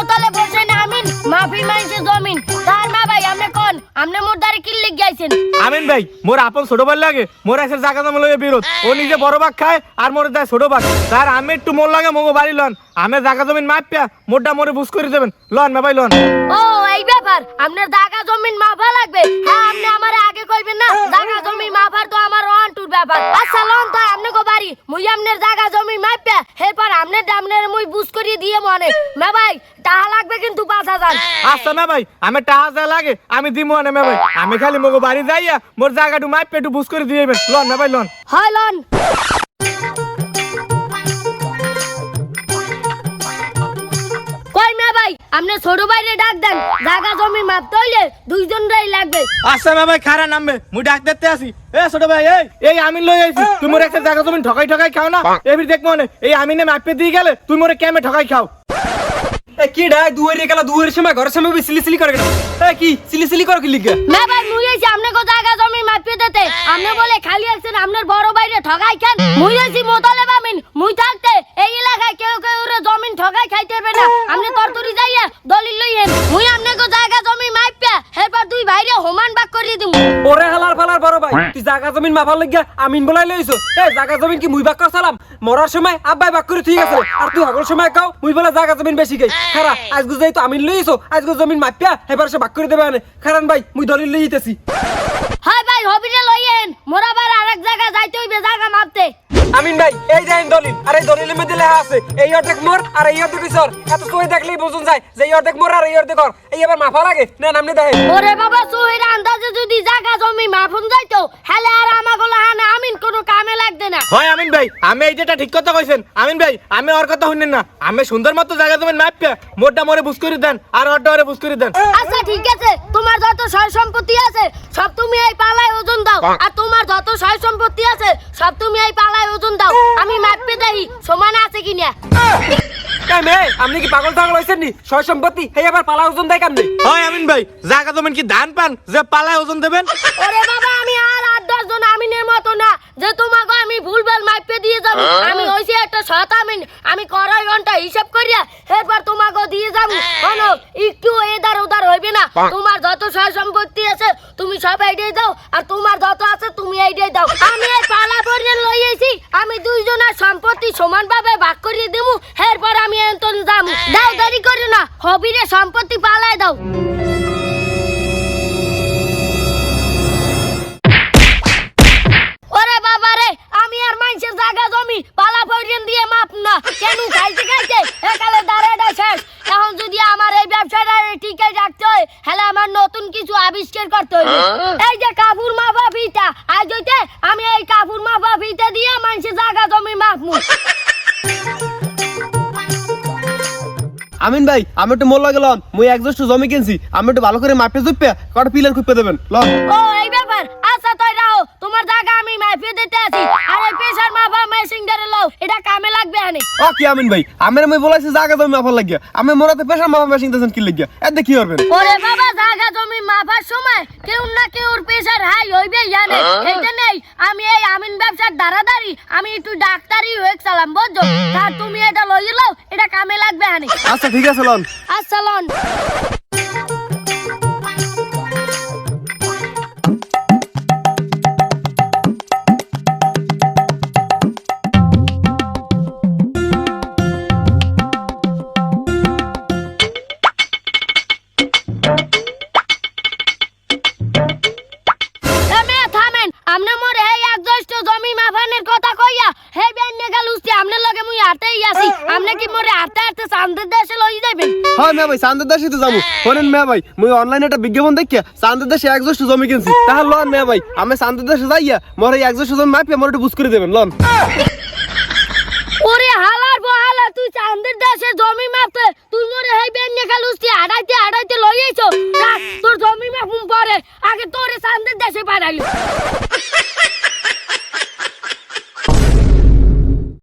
মোতালে বসে না আমিন মাফি মাইছে জমিন তার মা ভাই আমনে কোন আমনে মোর দারে কি লিখ গাইছেন আমিন ভাই মোর আপন ছোট ভাই লাগে মোর এসে জায়গা জমি লইয়া বিরোধ ও নিজে বড় ভাগ খায় আর মোর দেয় ছোট ভাগ তার আমি একটু মোর লাগে মগো বাড়ি লন আমি জায়গা জমিন মাপিয়া মোরটা মোরে বুঝ করে দেবেন লন মা ভাই লন। ও এই ব্যাপার আপনার জায়গা জমিন মাফা লাগবে হ্যাঁ আপনি আমারে আগে কইবেন না জায়গা জমি মাফার তো আমার অন্টুর ব্যাপার আচ্ছা লন তো আপনি গো বাড়ি মুই আপনার জায়গা জমি মাপিয়া এরপর আপনার মুই বুঝ করে দিয়ে মনে মা ভাই টাকা লাগবে কিন্তু 5000। আচ্ছা মা ভাই আমি টাকা যা লাগে আমি দিমু না মা ভাই আমি খালি মগো বাড়ি যাইয়া মোর জায়গাটু মাপিয়া একটু বুঝ করে দিয়েবেন লন মা ভাই লন। হয় লন। কই মা ভাই আপনি ছোট ভাইরে ডাক দেন জায়গা জমি মাপতে হইলে দুইজনরাই লাগবে। আচ্ছা মা ভাই খারা নামবে মুই ডাক দিতে আসি এ ছোট ভাই এই আমি লই আইছি তুই মোর একটা জায়গা জমিন ঠকাই ঠকাই খাও না এবির দেখ মনে এই আমিনে মাপে দিয়ে গেলে তুই মোরে কেমে ঠকাই খাও। এ কি ডাই দুয়ারে গেলা দুয়ারের সময় ঘরের সময় সিলি সিলি করে এ কি সিলি সিলি করে কি লিখে মা ভাই মুই আইছি আপনি কো জায়গা জমি মাপিয়ে দিতে আপনি বলে খালি আছেন আপনার বড় ভাইরে ঠকাই খান মুই আইছি মোতালে বামিন মুই থাকতে এই এলাকায় কেউ কেউ রে জমিন ঠকাই খাইতে পারবে না আপনি তরতরি যাইয়া দলিল লইয়েন মুই আপনি কো জায়গা জমি মাপিয়া এরপর দুই ভাইরে সমান ভাগ করে দিমু। ওরে হালার ফালার বড় ভাই তুই জায়গা জমিন মাফার লাগিয়া আমিন বলাই লইছো এ জায়গা জমিন কি মুই ভাগ করছালাম মরার সময় আব্বাই ভাগ করে ঠিক আছে আর তুই হগল সময় কাও মুই বলে জায়গা জমিন বেশি গাই খারা আজগু যাই তো আমিন লইছো আজগু জমিন মাপিয়া এবার সে ভাগ করে দেবে আনে খারান ভাই মুই দলিল লইতেছি। হাই ভাই হবিরে লইয়েন মোর আবার আরেক জায়গা যাইতে হইবে জায়গা মাপতে। আমিন ভাই এই দেন দলিল আর এই দলিলের মধ্যে লেখা আছে এই অর্ধেক মোর আর এই অর্ধেক সর এত সই দেখলেই বুঝুন যায় যে এই অর্ধেক মোর আর এই অর্ধেক কর এই আবার মাফা লাগে না নামনি দেখে ওরে বাবা সুহের আন্দাজে যদি জায়গা জমি মাফুন যাইতো হেলে আর আমাগো হানে আমিন কোনো কামে লাগবে না। হয় আমিন ভাই আমি এইটা ঠিক কথা কইছেন আমিন ভাই আমি ওর কথা শুনেন না আমি সুন্দর মতো জায়গা জমিন মাপিয়া মোরটা মোরে বুঝ করে দেন আর ওরটা ওরে বুঝ করে দেন। আচ্ছা ঠিক আছে তোমার যত সয় সম্পত্তি আছে সব তুমি এই পালায় ওজন দাও আর তোমার যত সয় সম্পত্তি আছে সব তুমি এই পালায় ওজন দাও আমি মাপতে দেই সমান আছে কিনা। কাই মে আপনি কি পাগল পাগল হইছেন নি সয় সম্পত্তি এই আবার পালা ওজন দেয় কেমনে হয় আমিন ভাই জায়গা জমিন কি ধান পান যে পালায় ওজন দেবেন। ওরে বাবা আমি আর 8-10 জন আমিনের মতো না যে তোমাকে আমি ভুলভাল মাপতে দিয়ে যাব আমি হইছি একটা সৎ আমিন আমি কড়াই ঘন্টা হিসাব করিয়া এরপর তোমাকে দিয়ে যাব শোনো একটু এদার ওদার হইবে না তোমার যত সয় সম্পত্তি আছে তুমি সব এইটাই দাও আর তোমার যত আছে তুমি এইটাই দাও আমি এই পালা পর্যন্ত লই আইছি আমি দুইজনের সম্পত্তি সমানভাবে ভাগ করে দেবো এরপর আমি এন্তন যাব দাও দেরি করো না হবিরে সম্পত্তি পালায় দাও। ওরে বাবা রে আমি আর মানুষের জায়গা জমি পালা পর্যন্ত দিয়ে মাপ না কেন খাইতে খাইতে একালে দাঁড়াটা শেষ এখন যদি আমার এই ব্যবসাটা টিকে রাখতে হয় তাহলে আমার নতুন কিছু আবিষ্কার করতে হবে। এই যে কাপুর মাপা ফিতা আজ হইতে আমি এই কাপুর মাপা ফিতা দিয়ে মানুষের জায়গা জমি মাপমু। আমিন ভাই আমি একটু মোল্লা গেলাম মুই একজস্ট জমি কিনছি আমি একটু ভালো করে মাপে চুপে কটা পিলার কুপে দেবেন লন। ও এই ব্যাপার আচ্ছা তাই রাও তোমার জায়গা আমি মাপিয়ে দিতে আছি আর এই প্রেসার মাপা মেশিন ধরে লও এটা কামে লাগবে আনে। ও কি আমিন ভাই আমি বলাইছি জায়গা জমি মাপার লাগিয়া আমি মোরাতে পেশা মাপা মেশিন দিয়েছেন কি লাগিয়া এতে কি করবেন। ওরে বাবা জায়গা জমি মাপার সময় কেউ না কেউর প্রেসার হাই হইবে জানে এইটা নেই আমি এই আমিন ব্যবসার দাঁড়াদারি আমি একটু ডাক্তারি হয়ে চালাম বুঝছো আর তুমি এটা লই লও এটা কামে লাগবে আনে। আচ্ছা ঠিক আছে লন। আচ্ছা লন। আমনে মোরে এই একজস্ট জমি মাফানের কথা কইয়া হে বেন্নে গালুস্তি আমনে লগে মুই হাতেই আছি আমনে কি মোরে হাতে হাতে চান্দের দেশে লই যাবেন। হ্যাঁ মে ভাই চান্দের দেশে তো যাবো শোনেন মে ভাই মুই অনলাইনে একটা বিজ্ঞাপন দেখিয়া চান্দের দেশে একজস্ট জমি কিনছি তাহলে লন মে ভাই আমি চান্দের দেশে যাইয়া মোর এই একজস্ট জমি মাপিয়া মোর একটু বুঝ করে দেবেন লন। ওরে হালার বহালা তুই চান্দের দেশে জমি মাপতে তুই মোরে হেই